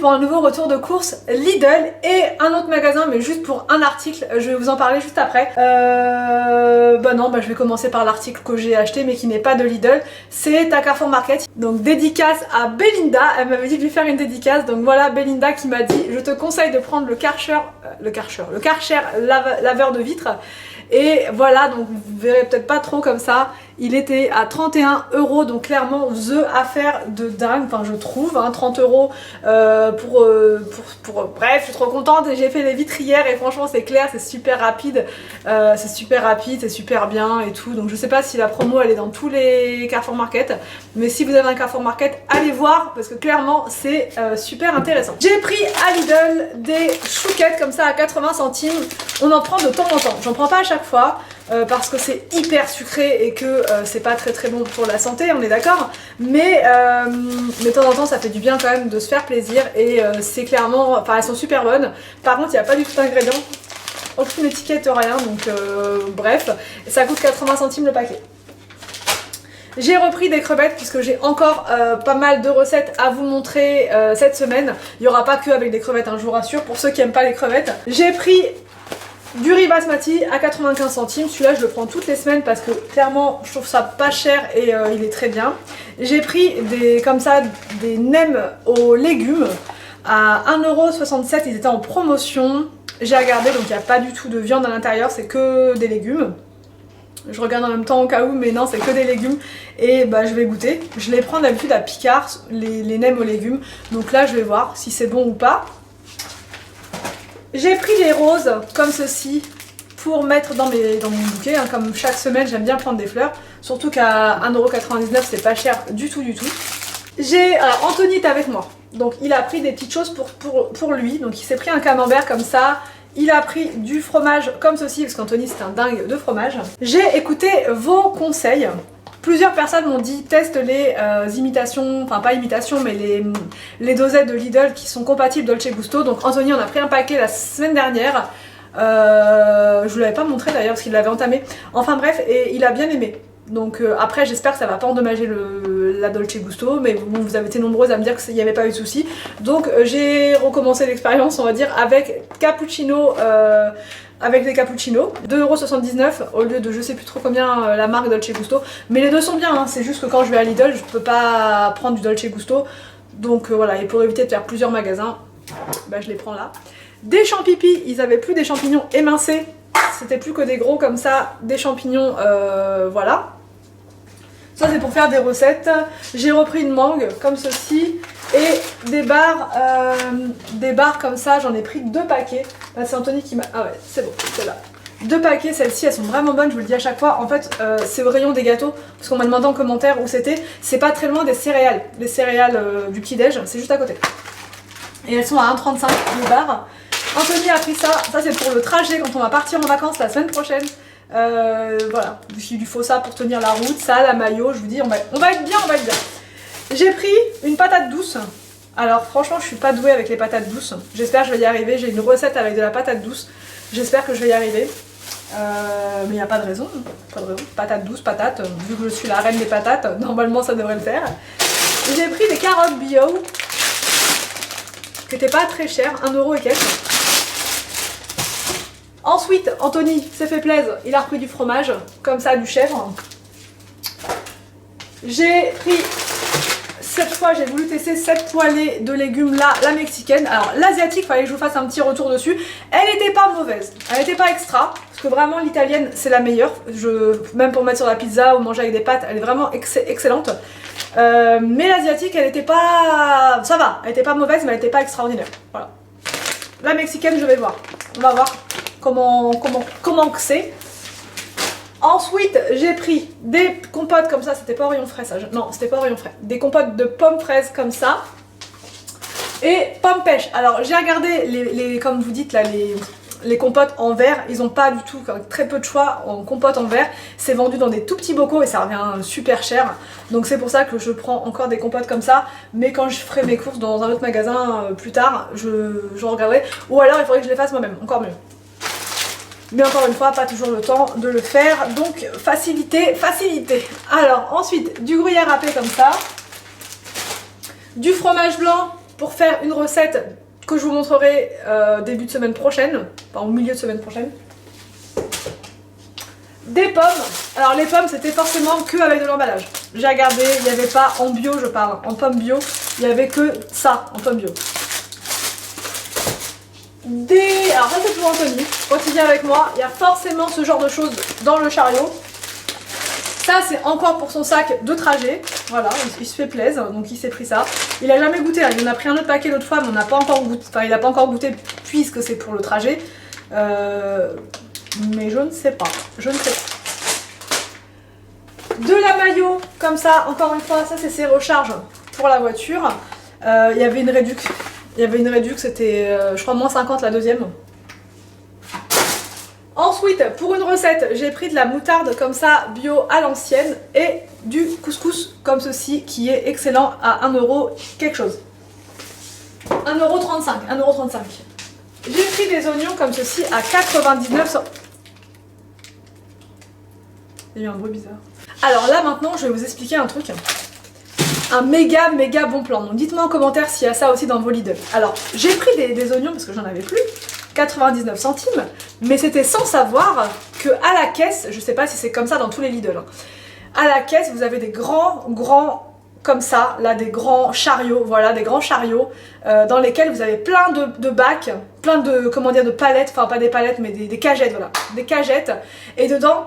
pour un nouveau retour de course Lidl et un autre magasin, mais juste pour un article. Je vais vous en parler juste après. Je vais commencer par l'article que j'ai acheté mais qui n'est pas de Lidl. C'est à Carrefour Market. Donc dédicace à Belinda. Elle m'avait dit de lui faire une dédicace. Donc voilà, Belinda qui m'a dit: je te conseille de prendre le Karcher laveur de vitres. Et voilà, donc vous verrez peut-être pas trop comme ça. Il était à 31 €, donc clairement the affaire de dingue, enfin je trouve, hein, 30 € bref, je suis trop contente. J'ai fait les vitres hier et franchement c'est clair, c'est super rapide, c'est super bien et tout. Donc je sais pas si la promo elle est dans tous les Carrefour Market, mais si vous avez un Carrefour Market, allez voir parce que clairement c'est super intéressant. J'ai pris à Lidl des chouquettes comme ça à 80 centimes. On en prend de temps en temps, j'en prends pas à chaque fois. Parce que c'est hyper sucré et que c'est pas très bon pour la santé, on est d'accord, mais de temps en temps ça fait du bien quand même de se faire plaisir et c'est clairement, enfin elles sont super bonnes. Par contre il n'y a pas du tout d'ingrédients, aucune étiquette, rien, donc bref, ça coûte 80 centimes le paquet. J'ai repris des crevettes puisque j'ai encore pas mal de recettes à vous montrer cette semaine. Il n'y aura pas que avec des crevettes, hein, je vous rassure, pour ceux qui n'aiment pas les crevettes. J'ai pris du riz basmati à 95 centimes, celui-là je le prends toutes les semaines parce que clairement je trouve ça pas cher et il est très bien. J'ai pris des nems aux légumes à 1,67 €, ils étaient en promotion. J'ai regardé, donc il n'y a pas du tout de viande à l'intérieur, c'est que des légumes. Je regarde en même temps au cas où, mais non, c'est que des légumes et bah je vais goûter. Je les prends d'habitude à Picard, les nems aux légumes, donc là je vais voir si c'est bon ou pas. J'ai pris des roses comme ceci pour mettre dans mon bouquet, hein. Comme chaque semaine j'aime bien prendre des fleurs, surtout qu'à 1,99 € c'est pas cher du tout. Alors Anthony est avec moi, donc il a pris des petites choses pour lui, donc il s'est pris un camembert comme ça. Il a pris du fromage comme ceci parce qu'Anthony c'est un dingue de fromage. J'ai écouté vos conseils. Plusieurs personnes m'ont dit teste les imitations, enfin pas imitations mais les dosettes de Lidl qui sont compatibles Dolce Gusto. Donc Anthony en a pris un paquet la semaine dernière. Je vous l'avais pas montré d'ailleurs parce qu'il l'avait entamé. Enfin bref, et il a bien aimé. Donc après j'espère que ça va pas endommager la Dolce Gusto, mais bon, vous avez été nombreuses à me dire qu'il n'y avait pas eu de soucis. Donc j'ai recommencé l'expérience, on va dire, avec cappuccino. Avec des cappuccinos, 2,79 € au lieu de je sais plus trop combien la marque Dolce Gusto. Mais les deux sont bien, hein. C'est juste que quand je vais à Lidl, je peux pas prendre du Dolce Gusto. Donc voilà, et pour éviter de faire plusieurs magasins, bah, je les prends là. Des champignons, ils avaient plus des champignons émincés, c'était plus que des gros comme ça, des champignons, voilà. Ça c'est pour faire des recettes. J'ai repris une mangue comme ceci et des barres comme ça, j'en ai pris 2 paquets. Là c'est Anthony qui m'a... Ah ouais, c'est bon, c'est là. 2 paquets, celles-ci elles sont vraiment bonnes, je vous le dis à chaque fois. En fait c'est au rayon des gâteaux, parce qu'on m'a demandé en commentaire où c'était. C'est pas très loin des céréales, les céréales du petit-déj, c'est juste à côté. Et elles sont à 1,35 € les barres. Anthony a pris ça c'est pour le trajet quand on va partir en vacances la semaine prochaine. Voilà, j'ai du faux ça pour tenir la route, ça, la maillot, je vous dis, on va être bien, J'ai pris une patate douce. Alors franchement, je suis pas douée avec les patates douces. J'espère que je vais y arriver. J'ai une recette avec de la patate douce. J'espère que je vais y arriver. Mais il n'y a pas de raison. Patate douce, patate. Vu que je suis la reine des patates, normalement ça devrait le faire. J'ai pris des carottes bio qui n'étaient pas très chères, 1 € et quelques. Ensuite, Anthony s'est fait plaisir, il a repris du fromage, comme ça, du chèvre. J'ai pris, cette fois, j'ai voulu tester cette poêlée de légumes là, la mexicaine. Alors, l'asiatique, il fallait que je vous fasse un petit retour dessus. Elle n'était pas mauvaise, elle n'était pas extra, parce que vraiment, l'italienne, c'est la meilleure. Même pour mettre sur la pizza ou manger avec des pâtes, elle est vraiment excellente. Mais l'asiatique, elle n'était pas... Ça va, elle n'était pas mauvaise, mais elle n'était pas extraordinaire. Voilà. La mexicaine, je vais voir. On va voir comment que c'est. Ensuite, j'ai pris des compotes comme ça, c'était pas Orion frais ça, non, c'était pas Orion frais. Des compotes de pommes fraises comme ça. Et pommes pêche. Alors, j'ai regardé comme vous dites là, les compotes en verre, ils ont pas du tout, très peu de choix en compote en verre. C'est vendu dans des tout petits bocaux et ça revient super cher. Donc c'est pour ça que je prends encore des compotes comme ça. Mais quand je ferai mes courses dans un autre magasin plus tard, je regarderai. Ou alors il faudrait que je les fasse moi-même, encore mieux. Mais encore une fois, pas toujours le temps de le faire. Donc facilité. Alors ensuite, du gruyère râpé comme ça. Du fromage blanc pour faire une recette que je vous montrerai début de semaine prochaine, enfin au milieu de semaine prochaine. Des pommes. Alors les pommes c'était forcément que avec de l'emballage. J'ai regardé, il n'y avait pas en bio, je parle, en pommes bio, il n'y avait que ça en pommes bio. Alors ça c'est pour Anthony, quand il vient avec moi, il y a forcément ce genre de choses dans le chariot. Ça c'est encore pour son sac de trajet, voilà, il se fait plaisir, donc il s'est pris ça. Il a jamais goûté, il en a pris un autre paquet l'autre fois, mais on n'a pas encore goûté, enfin il n'a pas encore goûté puisque c'est pour le trajet. Mais je ne sais pas, je ne sais pas. De la maillot, comme ça, encore une fois, ça c'est ses recharges pour la voiture. Il y avait une réduction, c'était je crois moins 50 la deuxième. Ensuite, pour une recette, j'ai pris de la moutarde comme ça, bio à l'ancienne, et du couscous comme ceci, qui est excellent à 1€ quelque chose. 1,35€, 1,35€. J'ai pris des oignons comme ceci à 99 centimes. Il y a eu un bruit bizarre. Alors là maintenant, je vais vous expliquer un truc. Un méga bon plan. Donc dites-moi en commentaire s'il y a ça aussi dans vos Lidl. Alors, j'ai pris des oignons parce que j'en avais plus. 99 centimes, mais c'était sans savoir que à la caisse, je sais pas si c'est comme ça dans tous les Lidl, hein, à la caisse vous avez des grands comme ça, là des grands chariots, voilà, des grands chariots dans lesquels vous avez plein de bacs, plein de, comment dire, de palettes, enfin pas des palettes mais des cagettes, voilà, des cagettes, et dedans,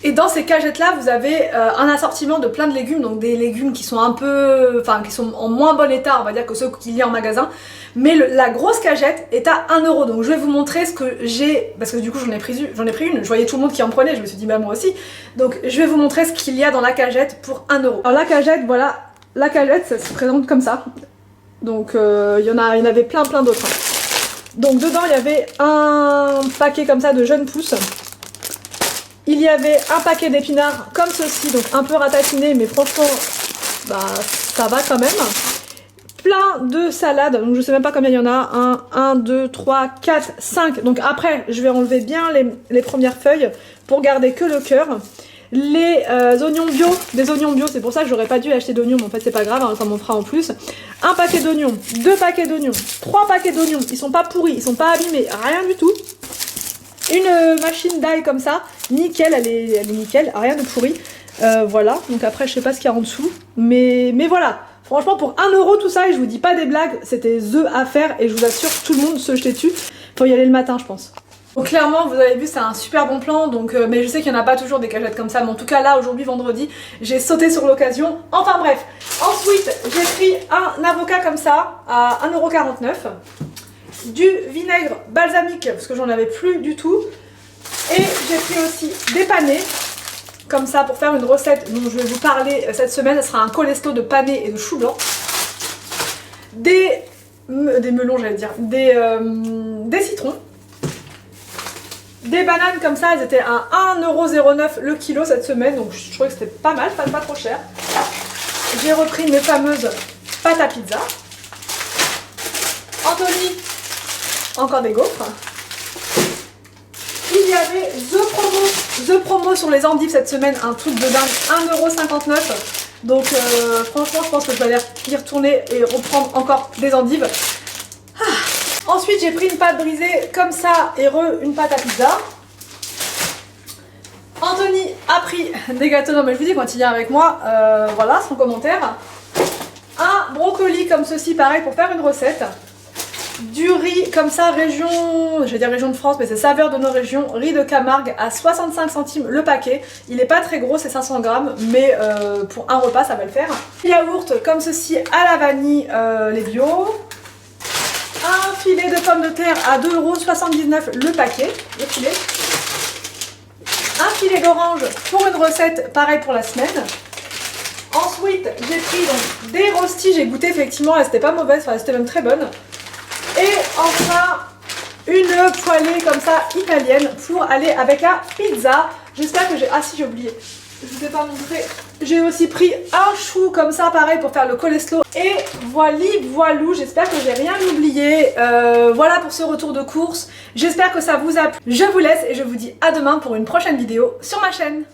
et dans ces cagettes là vous avez un assortiment de plein de légumes, donc des légumes qui sont un peu, enfin qui sont en moins bon état on va dire que ceux qu'il y a en magasin, mais la grosse cagette est à 1€, donc je vais vous montrer ce que j'ai, parce que du coup j'en ai pris une, je voyais tout le monde qui en prenait, je me suis dit bah moi aussi, donc je vais vous montrer ce qu'il y a dans la cagette pour 1€. Alors la cagette, voilà, la cagette ça se présente comme ça, donc il y en avait plein d'autres. Donc dedans il y avait un paquet comme ça de jeunes pousses. Il y avait un paquet d'épinards comme ceci, donc un peu ratatiné, mais franchement, bah, ça va quand même. Plein de salades, donc je sais même pas combien il y en a. 1, 2, 3, 4, 5. Donc après, je vais enlever bien les premières feuilles pour garder que le cœur. Les oignons bio, des oignons bio, c'est pour ça que j'aurais pas dû acheter d'oignons, mais en fait c'est pas grave, hein, ça m'en fera en plus. Un paquet d'oignons, 2 paquets d'oignons, 3 paquets d'oignons, ils sont pas pourris, ils sont pas abîmés, rien du tout. Une machine d'ail comme ça, nickel, elle est nickel, rien de pourri. Voilà, donc après je sais pas ce qu'il y a en dessous, mais voilà. Franchement pour 1€ tout ça, et je vous dis pas des blagues, c'était the à faire, et je vous assure tout le monde se jeter dessus. Faut y aller le matin je pense. Donc clairement vous avez vu c'est un super bon plan, donc mais je sais qu'il n'y en a pas toujours des cagettes comme ça, mais en tout cas là aujourd'hui vendredi j'ai sauté sur l'occasion. Enfin bref, ensuite j'ai pris un avocat comme ça à 1,49€. Du vinaigre balsamique parce que j'en avais plus du tout, et j'ai pris aussi des panais comme ça pour faire une recette dont je vais vous parler cette semaine. Ce sera un coleslaw de panais et de chou blanc, des melons j'allais dire, des citrons, des bananes comme ça, elles étaient à 1,09€ le kilo cette semaine, donc je trouvais que c'était pas mal, pas trop cher. J'ai repris mes fameuses pâtes à pizza. Anthony, encore des gaufres. Il y avait The Promo sur les endives cette semaine, un truc de dingue, 1,59€. Donc franchement je pense que je vais aller y retourner et reprendre encore des endives. Ensuite j'ai pris une pâte brisée comme ça et une pâte à pizza. Anthony a pris des gâteaux, non mais je vous dis quand il vient avec moi, voilà son commentaire. Un brocoli comme ceci pareil pour faire une recette. Du riz comme ça, région, je vais dire région de France, mais c'est saveur de nos régions, riz de Camargue à 65 centimes le paquet. Il est pas très gros, c'est 500 grammes, mais pour un repas ça va le faire. Yaourt comme ceci à la vanille, les bio. Un filet de pommes de terre à 2,79€ le paquet, le filet. Un filet d'orange pour une recette, pareil pour la semaine. Ensuite, j'ai pris donc des rostis, j'ai goûté effectivement, elles étaient pas mauvaises, enfin, elles étaient même très bonnes. Et enfin, une poêlée comme ça italienne pour aller avec la pizza. J'espère que j'ai... Ah si, j'ai oublié. Je vous ai pas montré. J'ai aussi pris un chou comme ça, pareil, pour faire le coleslaw. Et voilou, j'espère que j'ai rien oublié. Voilà pour ce retour de course. J'espère que ça vous a plu. Je vous laisse et je vous dis à demain pour une prochaine vidéo sur ma chaîne.